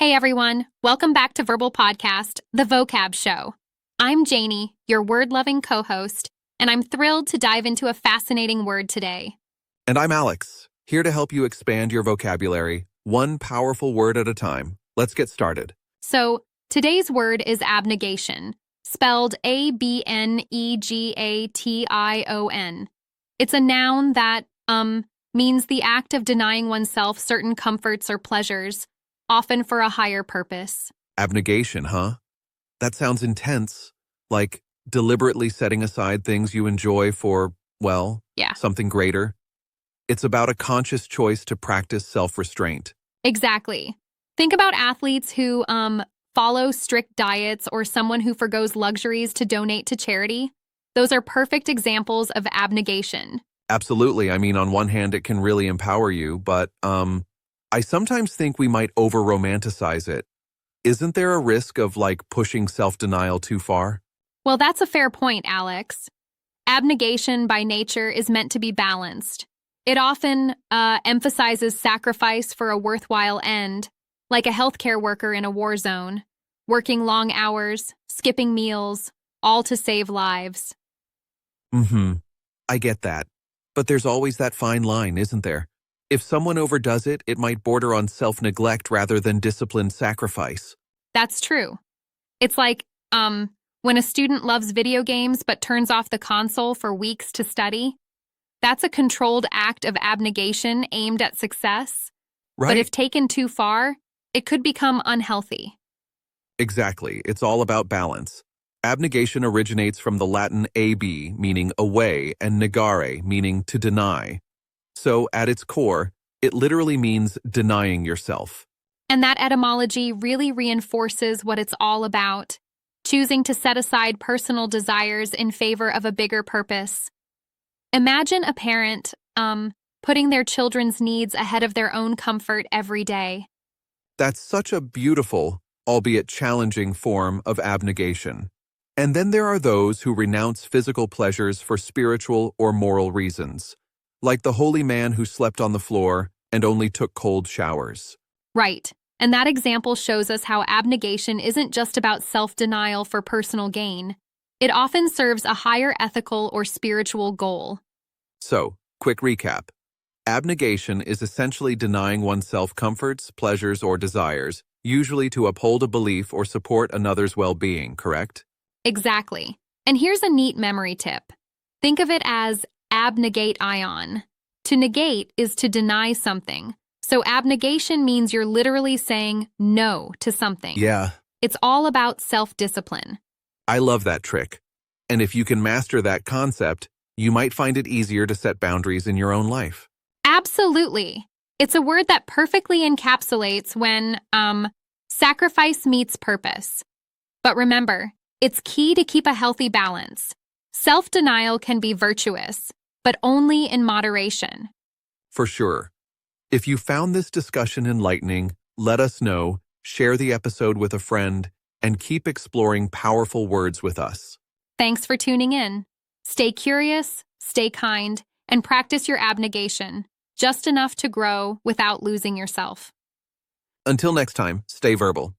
Hey everyone, welcome back to Verbal Podcast, the Vocab Show. I'm Janie, your word-loving co-host, and I'm thrilled to dive into a fascinating word today. And I'm Alex, here to help you expand your vocabulary, one powerful word at a time. Let's get started. So, today's word is abnegation, spelled Abnegation. It's a noun that, means the act of denying oneself certain comforts or pleasures, often for a higher purpose. Abnegation, huh? That sounds intense, like deliberately setting aside things you enjoy for, something greater. It's about a conscious choice to practice self-restraint. Exactly. Think about athletes who, follow strict diets or someone who forgoes luxuries to donate to charity. Those are perfect examples of abnegation. Absolutely. I mean, on one hand, it can really empower you, but, I sometimes think we might over-romanticize it. Isn't there a risk of, pushing self-denial too far? Well, that's a fair point, Alex. Abnegation by nature is meant to be balanced. It often emphasizes sacrifice for a worthwhile end, like a healthcare worker in a war zone, working long hours, skipping meals, all to save lives. I get that. But there's always that fine line, isn't there? If someone overdoes it, it might border on self-neglect rather than disciplined sacrifice. That's true. It's like, when a student loves video games but turns off the console for weeks to study. That's a controlled act of abnegation aimed at success. Right? But if taken too far, it could become unhealthy. Exactly. It's all about balance. Abnegation originates from the Latin ab, meaning away, and negare, meaning to deny. So, at its core, it literally means denying yourself. And that etymology really reinforces what it's all about, choosing to set aside personal desires in favor of a bigger purpose. Imagine a parent, putting their children's needs ahead of their own comfort every day. That's such a beautiful, albeit challenging form of abnegation. And then there are those who renounce physical pleasures for spiritual or moral reasons, like the holy man who slept on the floor and only took cold showers. Right. And that example shows us how abnegation isn't just about self-denial for personal gain. It often serves a higher ethical or spiritual goal. So, quick recap. Abnegation is essentially denying oneself comforts, pleasures, or desires, usually to uphold a belief or support another's well-being, correct? Exactly. And here's a neat memory tip. Think of it as abnegate ion. To negate is to deny something. So abnegation means you're literally saying no to something. Yeah. It's all about self-discipline. I love that trick. And if you can master that concept, you might find it easier to set boundaries in your own life. Absolutely. It's a word that perfectly encapsulates when, sacrifice meets purpose. But remember, it's key to keep a healthy balance. Self-denial can be virtuous, but only in moderation. For sure. If you found this discussion enlightening, let us know, share the episode with a friend, and keep exploring powerful words with us. Thanks for tuning in. Stay curious, stay kind, and practice your abnegation, just enough to grow without losing yourself. Until next time, stay verbal.